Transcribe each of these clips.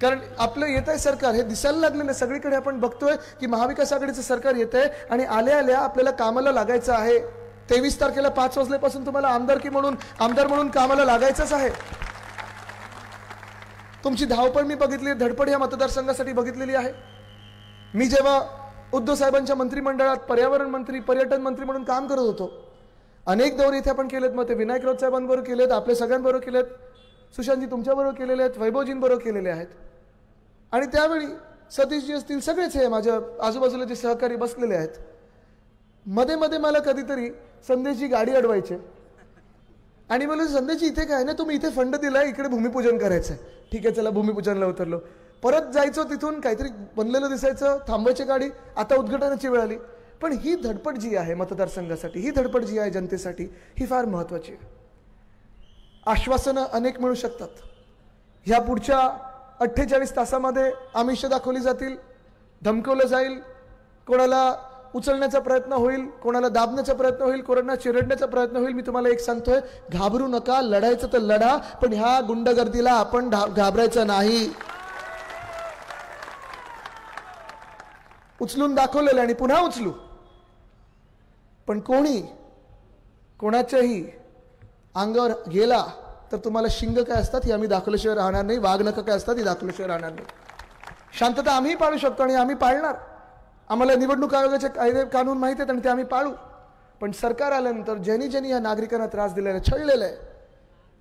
कारण आपलं येत आहे सरकार, हे दिसायला लागलेलं सगळीकडे. आपण बघतोय की महाविकास आघाडीचं सरकार येत आहे आणि आल्या आल्या आपल्याला कामाला लागायचं आहे. 23 तारखेला 5 वाजल्यापासून तुम्हाला आमदार म्हणून कामाला लागायचंच आहे. तुमची धावपळ मी बघितली, धडपड या मतदारसंघासाठी बघितलेली आहे. मी जेव्हा उद्धव साहेबांच्या मंत्रिमंडळात पर्यावरण मंत्री, पर्यटन मंत्री म्हणून काम करत होतो, अनेक दौरे इथे आपण केलेत. मग ते विनायक राऊत साहेबांबरोबर केलेत, आपल्या सगळ्यांबरोबर केलेत, सुशांतजी तुमच्याबरोबर केलेले आहेत, वैभवजींबरोबर केलेले आहेत. आणि त्यावेळी सतीशजी असतील, सगळेच हे माझ्या आजूबाजूला जे सहकारी बसलेले आहेत. मध्ये मध्ये मला कधीतरी संदेशजी गाडी अडवायचे आणि मला संदेशजी इथे काय ना, तुम्ही इथे फंड दिलाय, इकडे भूमिपूजन करायचंय. ठीक आहे चला भूमिपूजनला उतरलो. परत जायचो, तिथून काहीतरी बनलेलं दिसायचं, थांबवायची गाडी, आता उद्घाटनाची वेळ आली. पण ही धडपड जी आहे मतदारसंघासाठी, ही धडपड जी आहे जनतेसाठी, ही फार महत्वाची आहे. आश्वासनं अनेक मिळू शकतात. ह्या पुढच्या 48 तासामध्ये आमिष दाखवली जातील, धमकवलं जाईल, कोणाला उचलण्याचा प्रयत्न होईल, कोणाला दाबण्याचा प्रयत्न होईल, कोणाला चिरडण्याचा प्रयत्न होईल. मी तुम्हाला एक सांगतोय, घाबरू नका, लढायचं तर लढा, पण ह्या गुंडगर्दीला आपण घाबरायचं नाही. उचलून दाखवलेलं आणि पुन्हा उचलू, पण कोणाच्याही अंगावर गेला तर तुम्हाला शिंग काय असतात हे आम्ही दाखवल्याशिवाय राहणार नाही, वाघनखं काय असतात ही दाखवल्याशिवाय राहणार नाही. शांतता आम्ही पाळू शकतो आणि आम्ही पाळणार. आम्हाला निवडणूक आयोगाचे कायदे कानून माहिती आहेत आणि ते आम्ही पाळू. पण सरकार आल्यानंतर ज्यांनी या नागरिकांना त्रास दिलेला आहे, छळलेलं आहे,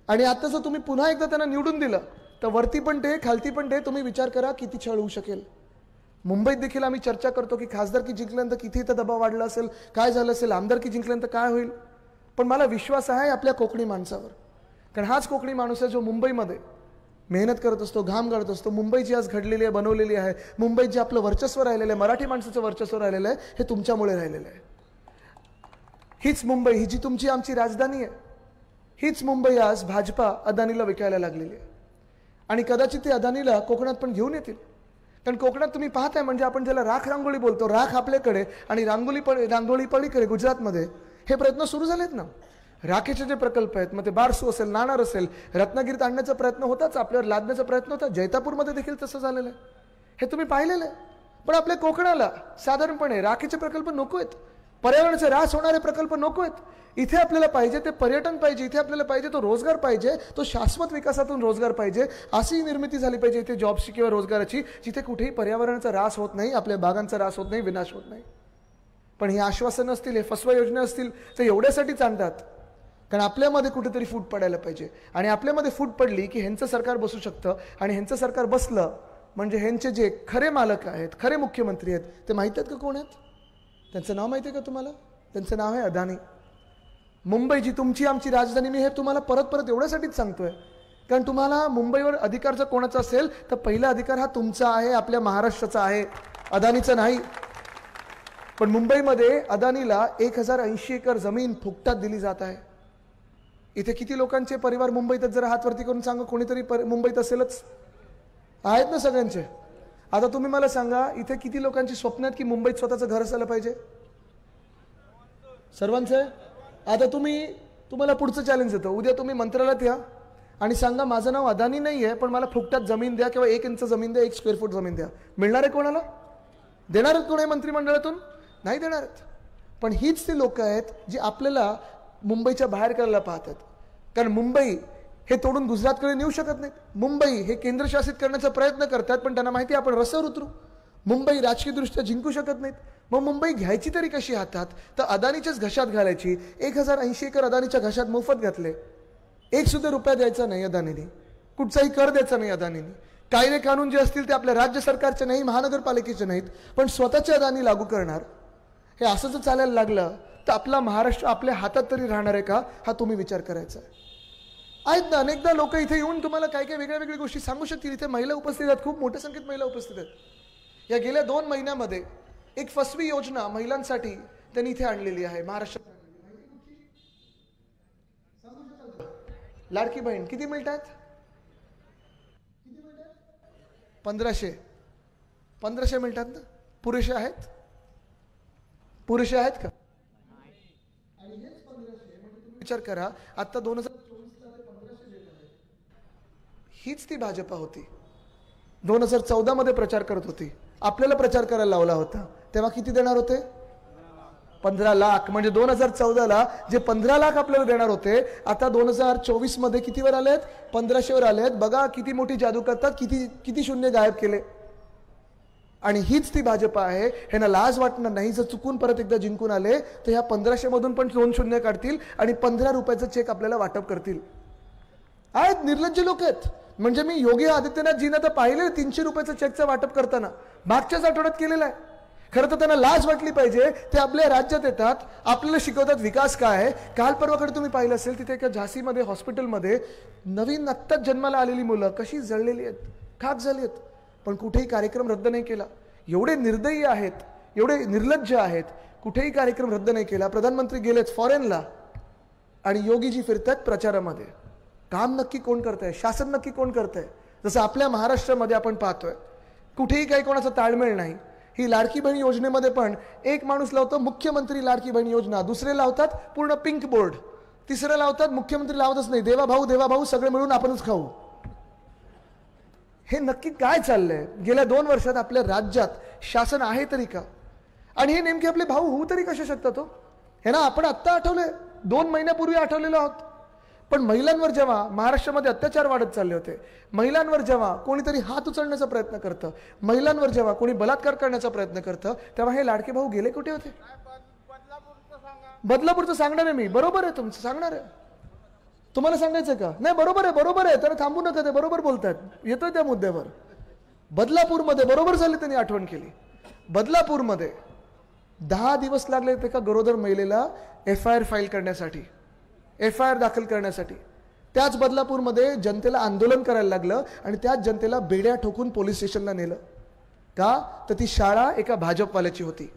आणि आता जर तुम्ही पुन्हा एकदा त्यांना निवडून दिलं तर वरती पण ते खालती पण ते, तुम्ही विचार करा किती छळ होऊ शकेल. मुंबईत देखील आम्ही चर्चा करतो की खासदारकी जिंकल्यानंतर किती इथं दबाव वाढला असेल, काय झालं असेल, आमदारकी जिंकल्यानंतर काय होईल. पण मला विश्वास आहे आपल्या कोकणी माणसावर, कारण हाच कोकणी माणूस आहे जो मुंबईमध्ये मेहनत करत असतो, घाम गाळत असतो. मुंबई जी आज घडलेली आहे, बनवलेली आहे, मुंबईत जे आपलं वर्चस्व राहिलेलं आहे, मराठी माणसाचं वर्चस्व राहिलेलं आहे, हे तुमच्यामुळे राहिलेलं आहे. हीच मुंबई, ही जी तुमची आमची राजधानी आहे, हीच मुंबई आज भाजपा अदानीला विकायला लागलेली आहे. आणि कदाचित ते अदानीला कोकणात पण घेऊन येतील. कारण कोकणात तुम्ही पाहताय, म्हणजे आपण ज्याला राख रांगोळी बोलतो, राख आपल्याकडे आणि रांगोळी पलीकडे गुजरातमध्ये हे प्रयत्न सुरू झालेत ना. राखेचे जे प्रकल्प आहेत, मग ते बारसू असेल, नाणार असेल, रत्नागिरीत आणण्याचा प्रयत्न होताच, आपल्यावर लादण्याचा प्रयत्न होता, जैतापूरमध्ये देखील तसं झालेलं आहे, हे तुम्ही पाहिलेलं आहे. पण आपल्या कोकणाला साधारणपणे राखेचे प्रकल्प नको आहेत, पर्यावरणाचे ऱ्हास होणारे प्रकल्प नको आहेत. इथे आपल्याला पाहिजे ते पर्यटन पाहिजे, इथे आपल्याला पाहिजे तो रोजगार पाहिजे, तो शाश्वत विकासातून रोजगार पाहिजे, अशी निर्मिती झाली पाहिजे इथे जॉब्सची किंवा रोजगाराची, जिथे कुठेही पर्यावरणाचा ऱ्हास होत नाही, आपल्या बागांचा ऱ्हास होत नाही, विनाश होत नाही. पण ही आश्वासनं असतील, हे फसवा योजना असतील, ते एवढ्यासाठीच आणतात कारण आपल्यामध्ये कुठेतरी फूट पडायला पाहिजे. आणि आपल्यामध्ये फूट पडली की ह्यांचं सरकार बसू शकतं, आणि ह्यांचं सरकार बसलं म्हणजे ह्यांचे जे खरे मालक आहेत, खरे मुख्यमंत्री आहेत, ते माहीत आहेत का कोण आहेत? त्यांचं नाव माहिती आहे का तुम्हाला? त्यांचं नाव आहे अदानी. मुंबई जी तुमची आमची राजधानी, मी हे तुम्हाला परत परत एवढ्यासाठीच सांगतोय कारण तुम्हाला मुंबईवर अधिकार जर कोणाचा असेल तर पहिला अधिकार हा तुमचा आहे, आपल्या महाराष्ट्राचा आहे, अदानीचा नाही. पण मुंबईमध्ये अदानीला 1080 एकर जमीन फुकटात दिली जात आहे. इथे किती लोकांचे परिवार मुंबईतच, जरा हातवरती करून सांगा, कोणीतरी मुंबईत असेलच, आहेत ना सगळ्यांचे. आता तुम्ही मला सांगा, इथे किती लोकांची स्वप्न आहेत की मुंबईत स्वतःचं घर असायला पाहिजे? सर्वांचं आहे. आता तुम्हाला पुढचं चॅलेंज येतं, उद्या तुम्ही मंत्रालयात या आणि सांगा माझं नाव अदानी नाही आहे, पण मला फुकटात जमीन द्या किंवा 1 इंच जमीन द्या, 1 स्क्वेअर फूट जमीन द्या. मिळणार आहे कोणाला? देणार आहेत कोणी मंत्रिमंडळातून? नाही देणार आहेत. पण हीच ती लोक आहेत जी आपल्याला मुंबईच्या बाहेर करायला पाहतात. कारण मुंबई हे तोडून गुजरातकडे नेऊ शकत नाहीत. मुंबई हे केंद्रशासित करण्याचा प्रयत्न करतात, पण त्यांना माहिती आहे आपण रस्त्यावर उतरू. मुंबई राजकीयदृष्ट्या जिंकू शकत नाहीत. मग मुंबई घ्यायची तरी कशी हातात? तर अदानीच्याच घशात घालायची. 1080 एकर अदानीच्या घशात मोफत घातले. 1 सुद्धा रुपया द्यायचा नाही अदानीने, कुठचाही कर द्यायचा नाही अदानीने. कायदे कानून जे असतील ते आपल्या राज्य सरकारचे नाही, महानगरपालिकेचे नाहीत, पण स्वतःचे अदानी लागू करणार. हे असं जर चालायला लागलं तर आपला महाराष्ट्र आपल्या हातात तरी राहणार आहे का? हा तुम्ही विचार करायचा आहे. आहेत ना अनेकदा लोक इथे येऊन तुम्हाला काय काय वेगळ्या वेगळ्या गोष्टी सांगू शकतील. इथे महिला उपस्थित आहेत, खूप मोठ्या संख्येत महिला उपस्थित आहेत. या गेल्या 2 महिन्यामध्ये एक फसवी योजना महिलांसाठी त्यांनी इथे आणलेली आहे महाराष्ट्रात. लाडकी बहीण किती मिळतात? 1500 मिळतात ना. पुरेसे आहेत? पुरेसे आहेत का? आणि हेच 1500 म्हणजे विचार करा, आता 2024 हीच ती भाजपा होती 2014 मध्ये प्रचार करत होती, आपल्याला प्रचार करायला लावला होता, तेव्हा किती देणार होते? 15 लाख. म्हणजे 2014ला जे 15 लाख आपल्याला देणार होते, आता 2024 मध्ये कितीवर आलेत? 1500वर आलेत. बघा किती मोठी जादू करतात, किती शून्य गायब केले. आणि हीच ती भाजप आहे. ह्यांना लाज वाटणार नाही, जर चुकून परत एकदा जिंकून आले तर ह्या 1500 मधून पण 2 शून्य काढतील आणि 15 रुपयाचं चेक आपल्याला वाटप करतील. आहेत निर्लज्ज लोक आहेत. म्हणजे मी योगी आदित्यनाथजींना तर पाहिले 300 रुपयाचं चेकचं वाटप करताना, मागच्याच आठवड्यात केलेलं आहे. खरं तर त्यांना लाज वाटली पाहिजे. ते आपल्या राज्यात येतात, आपल्याला शिकवतात विकास काय आहे. काल परवाकडे तुम्ही पाहिलं असेल, तिथे एका झाशीमध्ये हॉस्पिटलमध्ये नवीन आत्ताच जन्माला आलेली मुलं कशी जळलेली आहेत, खाक झाली आहेत, पण कुठेही कार्यक्रम रद्द नाही केला. एवढे निर्दयी आहेत, एवढे निर्लज्ज आहेत, कुठेही कार्यक्रम रद्द नाही केला. प्रधानमंत्री गेलेच फॉरेनला आणि योगीजी फिरतात प्रचारामध्ये. काम नक्की कोण करतंय? शासन नक्की कोण करतंय? जसं आपल्या महाराष्ट्रामध्ये आपण पाहतोय, कुठेही काही कोणाचा ताळमेळ नाही. ही लाडकी बहीण योजनेमध्ये पण एक माणूस लावतो मुख्यमंत्री लाडकी बहीण योजना, दुसरे लावतात पूर्ण पिंक बोर्ड, तिसरे लावतात मुख्यमंत्री लावतच नाही, देवा भाऊ सगळे मिळून आपणच खाऊ. हे नक्की काय चाललंय? गेल्या 2 वर्षात आपल्या राज्यात शासन आहे तरी का? आणि हे नेमके आपले भाऊ होऊ तरी कशा शकतात? हे ना आपण आत्ता आठवले, 2 महिन्यापूर्वी आठवलेलो आहोत. पण महिलांवर जेव्हा महाराष्ट्रामध्ये अत्याचार वाढत चालले होते, महिलांवर जेव्हा कोणीतरी हात उचलण्याचा प्रयत्न करतं, महिलांवर जेव्हा कोणी बलात्कार करण्याचा प्रयत्न करतं, तेव्हा हे लाडके भाऊ गेले कुठे होते? बदलापूरचं सांगणार आहे मी. बरोबर आहे तुमचं, सांगणार आहे. तुम्हाला सांगायचं का? नाही, बरोबर आहे. तर थांबू नका, ते बरोबर बोलतात. येतोय त्या मुद्द्यावर. बदलापूरमध्ये बरोबर झाले, त्यांनी आठवण केली. बदलापूरमध्ये 10 दिवस लागले एका गरोदर महिलेला FIR फाईल करण्यासाठी, FIR दाखल करण्यासाठी. त्याच बदलापूरमध्ये जनतेला आंदोलन करायला लागलं आणि त्याच जनतेला बेड्या ठोकून पोलीस स्टेशनला नेलं. का? तर ती शाळा एका भाजपवाल्याची होती.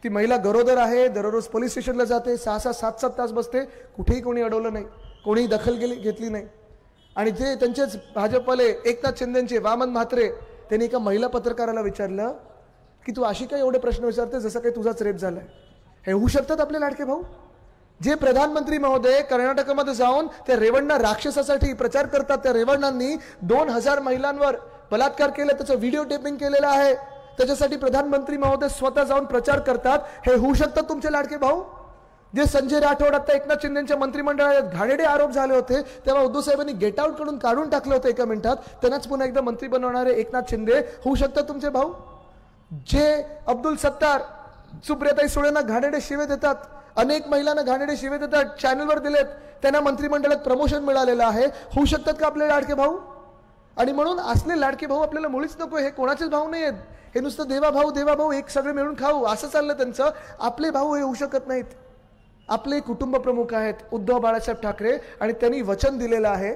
ती महिला गरोदर आहे, दररोज पोलीस स्टेशनला जाते, 6-6, 7-7 तास बसते, कुठेही कोणी अडवलं नाही, कोणी दखल घेतली नाही. आणि ते त्यांचेच भाजपवाले एकनाथ शिंदेचे वामन म्हात्रे, त्यांनी एका महिला पत्रकाराला विचारलं की तू अशी काय एवढे प्रश्न विचारते जसं काही तुझाच रेप झालाय? हे होऊ शकतात आपले लाडके भाऊ? जे प्रधानमंत्री महोदय कर्नाटकमध्ये जाऊन त्या रेवण्णा राक्षसासाठी प्रचार करतात, त्या रेवण्णांनी 2000 महिलांवर बलात्कार केले, त्याचं व्हिडिओ टेपिंग केलेलं आहे, त्याच्यासाठी प्रधानमंत्री महोदय स्वतः जाऊन प्रचार करतात. हे होऊ शकतात तुमचे लाडके भाऊ? जे संजय राठोड आता एकनाथ शिंदेच्या मंत्रिमंडळात घाणेरडे आरोप झाले होते, तेव्हा उद्धव साहेबांनी गेट आउट कडून काढून टाकलं होतं एका मिनिटात, त्यांनाच पुन्हा एकदा मंत्री बनवणारे एकनाथ शिंदे होऊ शकतात तुमचे भाऊ? जे अब्दुल सत्तार सुप्रियाताई सुळेंना घाणेरडे शिवे देतात, अनेक महिलांना घाणेरडे शिवे देतात, चॅनलवर दिलेत, त्यांना मंत्रिमंडळात प्रमोशन मिळालेलं आहे, होऊ शकतात का आपले लाडके भाऊ? आणि म्हणून असले लाडके भाऊ आपल्याला मुळीच नको. हे कोणाचेच भाऊ नाही आहेत, हे नुसतं देवा भाऊ एक सगळे मिळून खाऊ असं चाललं त्यांचं. आपले भाऊ हे होऊ शकत नाहीत. आपले कुटुंब प्रमुख आहेत उद्धव बाळासाहेब ठाकरे, आणि त्यांनी वचन दिलेलं आहे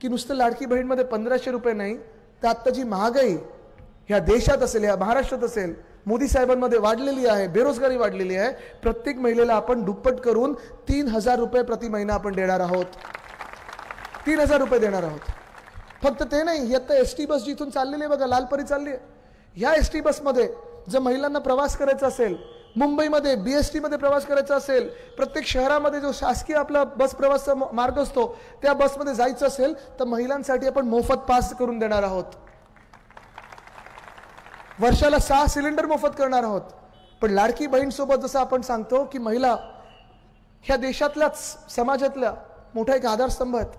की नुसतं लाडकी बहीणमध्ये 1500 रुपये नाही, तर आत्ता जी महागाई ह्या देशात असेल, ह्या महाराष्ट्रात असेल, मोदी साहेबांमध्ये वाढलेली आहे, बेरोजगारी वाढलेली आहे, प्रत्येक महिलेला आपण दुप्पट करून 3000 रुपये प्रति महिना आपण देणार आहोत. 3000 रुपये देणार आहोत. फक्त ते नाही, ही आता ST बस जिथून चाललेली आहे बघा, लालपरी चालली आहे, ह्या ST बसमध्ये जर महिलांना प्रवास करायचा असेल, मुंबईमध्ये BST मध्ये प्रवास करायचा असेल, प्रत्येक शहरामध्ये जो शासकीय आपला बस प्रवासचा मार्ग असतो त्या बसमध्ये जायचं असेल, तर महिलांसाठी आपण मोफत पास करून देणार आहोत. वर्षाला 6 सिलेंडर मोफत करणार आहोत. पण लाडकी बहीण सोबत जसं आपण सांगतो की महिला ह्या देशातल्याच समाजातल्या मोठा एक आधारस्तंभ आहेत.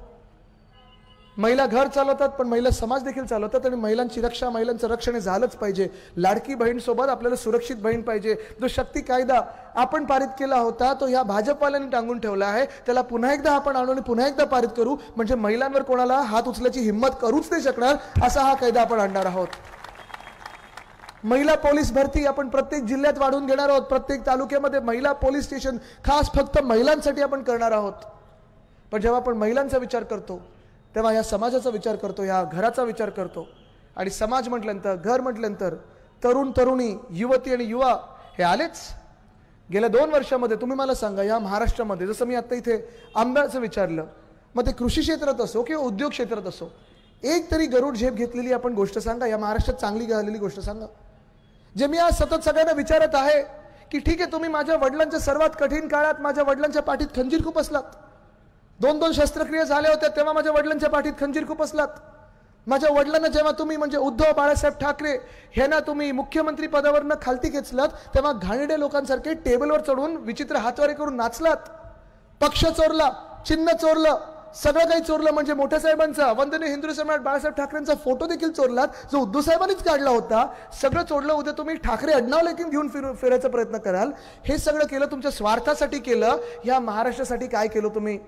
महिला घर चालवतात, पण महिला समाज देखील चालवतात, आणि महिलांची रक्षा, महिलांचं रक्षण झालंच पाहिजे. लाडकी बहीण सोबत आपल्याला सुरक्षित बहीण पाहिजे. जो शक्ती कायदा आपण पारित केला होता तो ह्या भाजपवाल्यांनी टांगून ठेवला आहे, त्याला पुन्हा एकदा आपण आणून पुन्हा एकदा पारित करू, म्हणजे महिलांवर कोणाला हात उचलायची हिंमत करूच नाही शकणार असा हा कायदा आपण आणणार आहोत. महिला पोलीस भरती आपण प्रत्येक जिल्ह्यात वाढवून घेणार आहोत. प्रत्येक तालुक्यामध्ये महिला पोलीस स्टेशन खास फक्त महिलांसाठी आपण करणार आहोत. पण जेव्हा आपण महिलांचा विचार करतो तेव्हा या समाजाचा विचार करतो, या घराचा विचार करतो. आणि समाज म्हटल्यानंतर, घर म्हटल्यानंतर तरुण तरुणी, युवती आणि युवा हे आलेच. गेल्या 2 वर्षामध्ये तुम्ही मला सांगा, या महाराष्ट्रामध्ये जसं मी आता इथे आंब्याचं विचारलं, मग ते कृषी क्षेत्रात असो किंवा उद्योग क्षेत्रात असो, एक तरी गरुड झेप घेतलेली आपण गोष्ट सांगा, या महाराष्ट्रात चांगली झालेली गोष्ट सांगा. जे मी आज सतत सगळ्यांना विचारत आहे की ठीक आहे, तुम्ही माझ्या वडिलांच्या सर्वात कठीण काळात माझ्या वडिलांच्या पाठीत खंजीर खूप असलात, 2-2 शस्त्रक्रिया झाल्या होत्या तेव्हा माझ्या वडिलांच्या पाठीत खंजीर खूप असलात, माझ्या वडिलांना जेव्हा तुम्ही म्हणजे उद्धव बाळासाहेब ठाकरे ह्यांना तुम्ही मुख्यमंत्री पदावरनं खालती खेचलात तेव्हा घाणेरड्या लोकांसारखे टेबलवर चढून विचित्र हातवारे करून नाचलात. पक्ष चोरला, चिन्ह चोरलं, सगळं काही चोरलं. म्हणजे मोठ्या साहेबांचा वंदनीय हिंदू सम्राट बाळासाहेब ठाकरेंचा फोटो देखील चोरलात, जो उद्धव साहेबांनीच काढला होता. सगळं चोरलं. उद्या तुम्ही ठाकरे अडनाव लेखीन घेऊन फिरायचा प्रयत्न कराल. हे सगळं केलं तुमच्या स्वार्थासाठी केलं. या महाराष्ट्रासाठी काय केलं तुम्ही?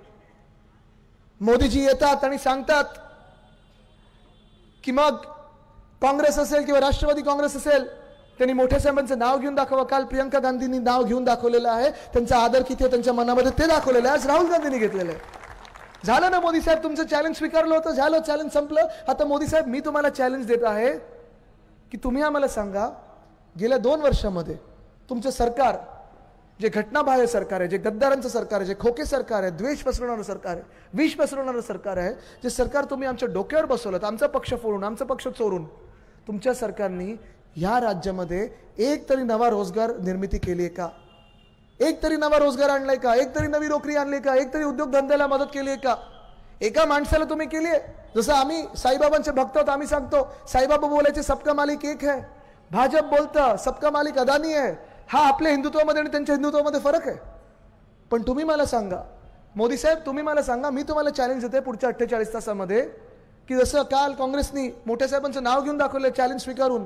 मोदीजी येतात आणि सांगतात की मग काँग्रेस असेल किंवा राष्ट्रवादी काँग्रेस असेल, त्यांनी मोठ्या साहेबांचं नाव घेऊन दाखवा. काल प्रियंका गांधींनी नाव घेऊन दाखवलेलं आहे. त्यांचा आदर किती आहे त्यांच्या मनामध्ये ते दाखवलेलं आहे. आज राहुल गांधींनी घेतलेलं आहे. झालं ना मोदी साहेब, तुमचं चॅलेंज स्वीकारलं होतं, झालं, चॅलेंज संपलं. आता मोदी साहेब मी तुम्हाला चॅलेंज देत आहे की तुम्ही आम्हाला सांगा गेल्या 2 वर्षामध्ये तुमचं सरकार जे घटनाबाह्य सरकार आहे, जे गद्दारांचं सरकार आहे, जे खोके सरकार आहे, द्वेष पसरवणारं सरकार आहे, विष पसरवणारं सरकार आहे, जे सरकार तुम्ही आमच्या डोक्यावर बसवलं, आमचा पक्ष फोडून, आमचा पक्ष चोरून, तुमच्या सरकारनी या राज्यामध्ये एक तरी नवा रोजगार निर्मिती केली आहे का? एक तरी नवा रोजगार आणलाय का? एक तरी नवी नोकरी आणली का? एक तरी उद्योगधंद्याला मदत केली आहे का? एका माणसाला तुम्ही केली आहे? जसं आम्ही साईबाबांचे भक्त आहोत, आम्ही सांगतो साईबाबा बोलायचे सबका मालिक एक है. भाजप बोलतं सबका मालिक अदानी आहे. हा आपल्या हिंदुत्वामध्ये आणि त्यांच्या हिंदुत्वामध्ये फरक आहे. पण तुम्ही मला सांगा मोदी साहेब, तुम्ही मला सांगा, मी तुम्हाला चॅलेंज देते पुढच्या 48 तासामध्ये की जसं काल काँग्रेसनी मोठ्या साहेबांचं नाव घेऊन दाखवलं चॅलेंज स्वीकारून,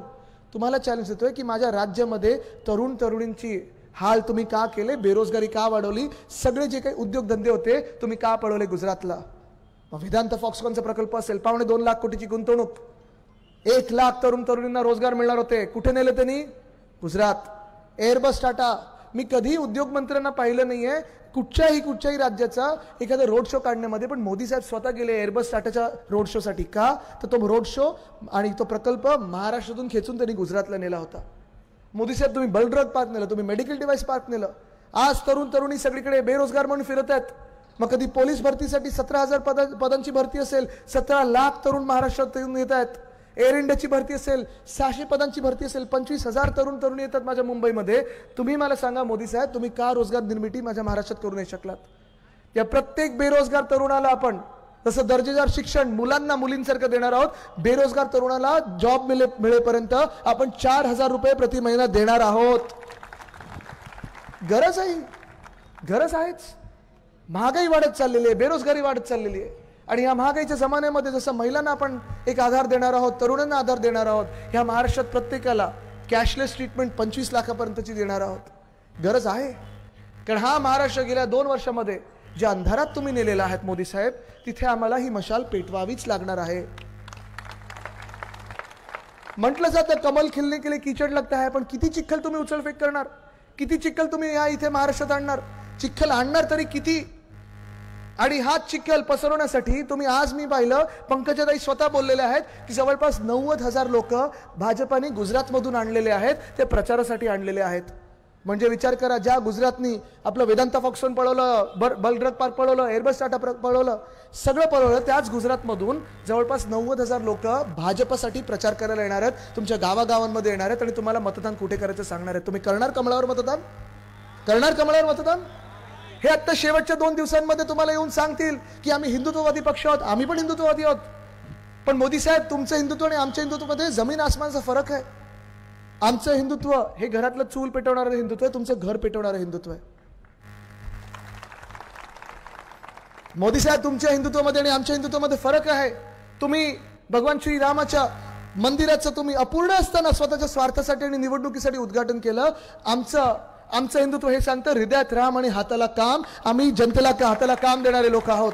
तुम्हाला चॅलेंज देतोय की माझ्या राज्यामध्ये तरुण तरुणींची हाल तुम्ही का केले, बेरोजगारी का वाढवली, सगळे जे काही उद्योगधंदे होते तुम्ही का पळवले गुजरातला. मग वेदांत फॉक्सकॉनचा प्रकल्प असेल, 2.25 लाख कोटीची गुंतवणूक, 1 लाख तरुण तरुणींना रोजगार मिळणार होते, कुठे नेले त्यांनी? गुजरात. एअरबस टाटा, मी कधी उद्योग मंत्र्यांना पाहिलं नाहीये कुठच्याही राज्याचा एखादा रोड शो काढण्यामध्ये, पण मोदी साहेब स्वतः गेले एअरबस टाटाच्या रोड शो साठी. का? तर तो रोड शो आणि तो प्रकल्प महाराष्ट्रातून खेचून त्यांनी गुजरातला नेला होता. मोदी साहेब तुम्ही बलड्रग पार्क नेलं, तुम्ही मेडिकल डिव्हाइस पार्क नेलं. आज तरुण तरुणी सगळीकडे बेरोजगार म्हणून फिरत आहेत. मग कधी पोलीस भरतीसाठी 17,000 पदांची भरती असेल, 17 लाख तरुण महाराष्ट्रात येत आहेत. एअर इंडियाची भरती असेल, 600 पदांची भरती असेल, 25,000 तरुण तरुणी येतात माझ्या मुंबईमध्ये. तुम्ही मला सांगा मोदी साहेब, तुम्ही का रोजगार निर्मिती माझ्या महाराष्ट्रात करू नाही शकलात? या प्रत्येक बेरोजगार तरुणाला आपण जसं दर्जेदार शिक्षण मुलांना मुलींसारखं देणार आहोत, बेरोजगार तरुणाला जॉब मिळेपर्यंत आपण 4,000 रुपये प्रति महिना देणार आहोत. गरज आहेच. महागाई वाढत चाललेली आहे, बेरोजगारी वाढत चाललेली आहे. आणि या महागाईच्या जमान्यामध्ये जसं महिलांना आपण एक आधार देणार आहोत, तरुणांना आधार देणार आहोत, ह्या महाराष्ट्रात प्रत्येकाला कॅशलेस ट्रीटमेंट 25 लाखापर्यंतची देणार आहोत. गरज आहे. कारण हा महाराष्ट्र गेल्या 2 वर्षामध्ये ज्या अंधारात तुम्ही नेलेला आहात मोदी साहेब, तिथे आम्हाला ही मशाल पेटवावीच लागणार आहे. म्हटलं जातं कमल खिलने के लिए कीचड़ लगता है, पण किती चिखल तुम्ही उचलफेक करणार? किती चिखल तुम्ही या इथे महाराष्ट्रात आणणार? चिखल आणणार तरी किती? आणि हा चिखल पसरवण्यासाठी तुम्ही आज मी पाहिलं पंकजाताई स्वतः बोललेले आहेत की जवळपास 90,000 लोक भाजपाने गुजरातमधून आणलेले आहेत, ते प्रचारासाठी आणलेले आहेत. म्हणजे विचार करा, ज्या गुजरातनी आपलं वेदांत फॉक्सकॉन पळवलं, बलड्रग पार्क पळवलं, एअरबस टाटा पळवलं, सगळं पळवलं, त्याच गुजरातमधून जवळपास 90,000 लोक भाजपसाठी प्रचार करायला येणार आहेत, तुमच्या गावागावांमध्ये येणार आहेत आणि तुम्हाला मतदान कुठे करायचं सांगणार आहेत. तुम्ही करणार कमळावर मतदान? करणार कमळावर मतदान? हे आता शेवटच्या 2 दिवसांमध्ये तुम्हाला येऊन सांगतील की आम्ही हिंदुत्ववादी पक्ष आहोत. आम्ही पण हिंदुत्ववादी आहोत. पण मोदी साहेब, तुमचं हिंदुत्व आणि आमच्या हिंदुत्वामध्ये जमीन आसमानाचा फरक आहे. आमचं हिंदुत्व हे घरातलं चूल पेटवणारं हिंदुत्व आहे, तुमचं घर पेटवणारं हिंदुत्व आहे. मोदी साहेब, तुमच्या हिंदुत्वामध्ये आणि आमच्या हिंदुत्वामध्ये फरक आहे. तुम्ही भगवान श्रीरामाच्या मंदिराचं तुम्ही अपूर्ण असताना स्वतःच्या स्वार्थासाठी आणि निवडणुकीसाठी उद्घाटन केलं. आमचं हिंदुत्व हे सांगतं हृदयात राम आणि हाताला काम. आम्ही जनतेला हाताला काम देणारे लोक आहोत.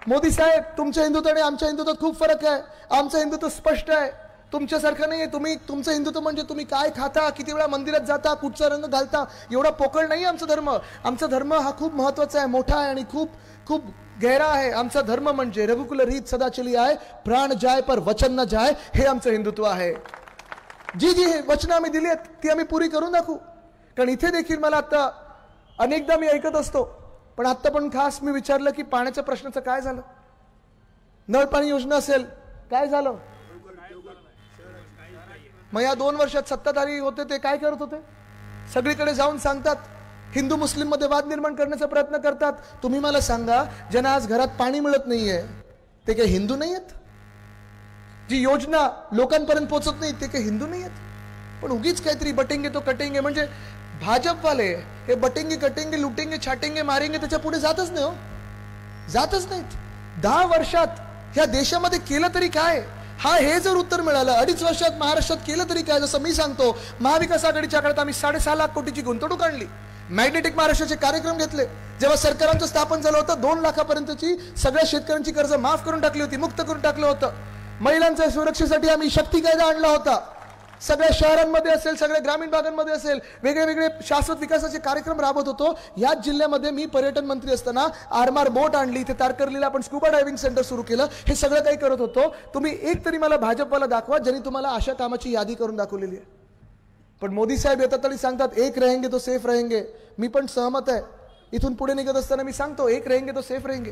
मोदी साहेब, तुमच्या हिंदुत्व आणि आमच्या हिंदुत्वात खूप फरक आहे. आमचं हिंदुत्व स्पष्ट आहे, तुमच्यासारखं नाही. तुमचं हिंदुत्व म्हणजे तुम्ही काय खाता, किती वेळा मंदिरात जाता, कुठचा रंग घालता, एवढा पोकळ नाही आमचा धर्म. आमचा धर्म हा खूप महत्वाचा आहे, मोठा आहे आणि खूप खूप गहरा आहे. आमचा धर्म म्हणजे रघुकुल रीत सदा चली आहे, प्राण जाय पर वचन न जाय, हे आमचं हिंदुत्व आहे. जी वचनं आम्ही दिली आहेत ती आम्ही पुरी करून दाखवू. कारण इथे देखील मला आता अनेकदा मी ऐकत असतो, पण आता पण खास मी विचारलं की पाण्याच्या प्रश्नाचं काय झालं? नळ पाणी योजना असेल, काय झालं? मग या 2 वर्षात सत्ताधारी होते ते काय करत होते? सगळीकडे जाऊन सांगतात, हिंदू मुस्लिम मध्ये वाद निर्माण करण्याचा प्रयत्न करतात. तुम्ही मला सांगा, ज्यांना आज घरात पाणी मिळत नाहीये ते काही हिंदू नाही आहेत? जी योजना लोकांपर्यंत पोहोचत नाही ते काही हिंदू नाही आहेत, पण उगीच काहीतरी बटेंगे तो कटेंगे, म्हणजे भाजपवाले हे बटेंगे कटेंगे लुटेंगे छाटेंगे मारेंगे त्याच्या पुढे जातच नाही, हो जातच नाहीत. 10 वर्षात ह्या देशामध्ये केलं तरी काय, हा हे जर उत्तर मिळालं 2.5 वर्षात महाराष्ट्रात केलं तरी काय. जसं मी सांगतो, महाविकास आघाडीच्या काळात आम्ही 6.5 लाख कोटीची गुंतवणूक आणली, मॅग्नेटिक महाराष्ट्राचे कार्यक्रम घेतले. जेव्हा सरकारांचं स्थापन झालं होतं 2 लाखापर्यंतची सगळ्या शेतकऱ्यांची कर्ज माफ करून टाकली होती, मुक्त करून टाकलं होतं. महिलांच्या सुरक्षेसाठी आम्ही शक्ती कायदा आणला होता. सगळ्या शहरांमध्ये असेल, सगळ्या ग्रामीण भागांमध्ये असेल, वेगळे वेगळे शाश्वत विकासाचे कार्यक्रम राबवत होतो. याच जिल्ह्यामध्ये मी पर्यटन मंत्री असताना आरमार बोट आणली, इथे तारकर्लीला आपण स्कुबा डायव्हिंग सेंटर सुरू केलं. हे सगळं काही करत होतो. तुम्ही एक तरी मला भाजपवाला दाखवा ज्यांनी तुम्हाला अशा कामाची यादी करून दाखवलेली आहे. पण मोदी साहेब येतात आणि सांगतात एक रहेंगे तो सेफ रहेंगे. मी पण सहमत आहे. इथून पुढे निघत असताना मी सांगतो एक रहेंगे तो सेफ रहेंगे.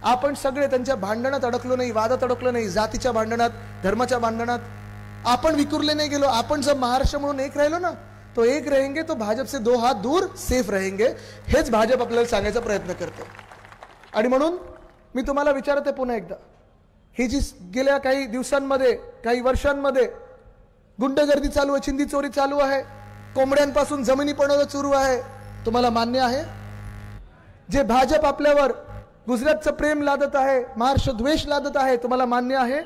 आपण सगळे त्यांच्या भांडणात अडकलो नाही, वादात अडकलो नाही, जातीच्या भांडणात, धर्माच्या भांडणात आपण विखुरले नाही गेलो. आपण जर महाराष्ट्र म्हणून एक राहिलो ना, तो एक रहेंगे तो भाजप से 2 हात दूर सेफ रहेंगे. हेच भाजप आपल्याला सांगायचा प्रयत्न करते. आणि म्हणून मी तुम्हाला विचारते पुन्हा एकदा, ही जी गेल्या काही दिवसांमध्ये काही वर्षांमध्ये गुंडगर्दी चालू आहे, चिंदी चोरी चालू आहे, कोंबड्यांपासून जमिनी पडवणं सुरू आहे, तुम्हाला मान्य आहे? जे भाजप आपल्यावर गुजरातचं प्रेम लादत आहे, महाराष्ट्र द्वेष लादत आहे, तुम्हाला मान्य आहे?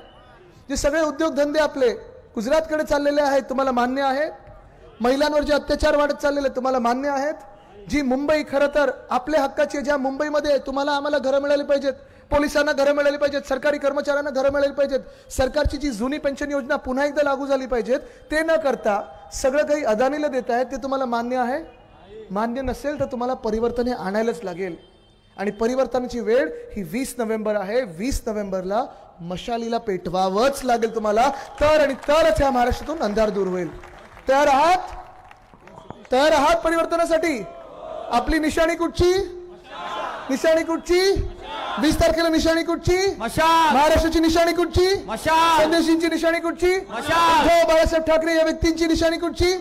जे सगळे उद्योगधंदे आपले गुजरातकडे चाललेले आहेत, तुम्हाला मान्य आहे? महिलांवर जे अत्याचार वाढत चाललेले तुम्हाला मान्य आहेत? जी मुंबई खरं तर आपल्या हक्काची, ज्या मुंबईमध्ये तुम्हाला आम्हाला घरं मिळाली पाहिजेत, पोलिसांना घरं मिळाली पाहिजेत, सरकारी कर्मचाऱ्यांना घरं मिळाली पाहिजेत, सरकारची जी जुनी पेन्शन योजना पुन्हा एकदा लागू झाली पाहिजेत, ते न करता सगळं काही अदानीला देत आहेत, ते तुम्हाला मान्य आहे? मान्य नसेल तर तुम्हाला परिवर्तन हे आणायलाच लागेल. आणि परिवर्तनाची वेळ ही 20 नोव्हेंबर आहे. 20 नोव्हेंबरला मशालीला पेटवावंच लागेल तुम्हाला, तर आणि तरच या महाराष्ट्रातून अंधार दूर होईल. तयार आहात? तयार आहात परिवर्तनासाठी? आपली निशाणी कुठची? निशाणी कुठची? 20 तारखेला निशाणी कुठची? महाराष्ट्राची निशाणी कुठची? संदेशींची निशाणी कुठची? बाळासाहेब ठाकरे या व्यक्तींची निशाणी कुठची?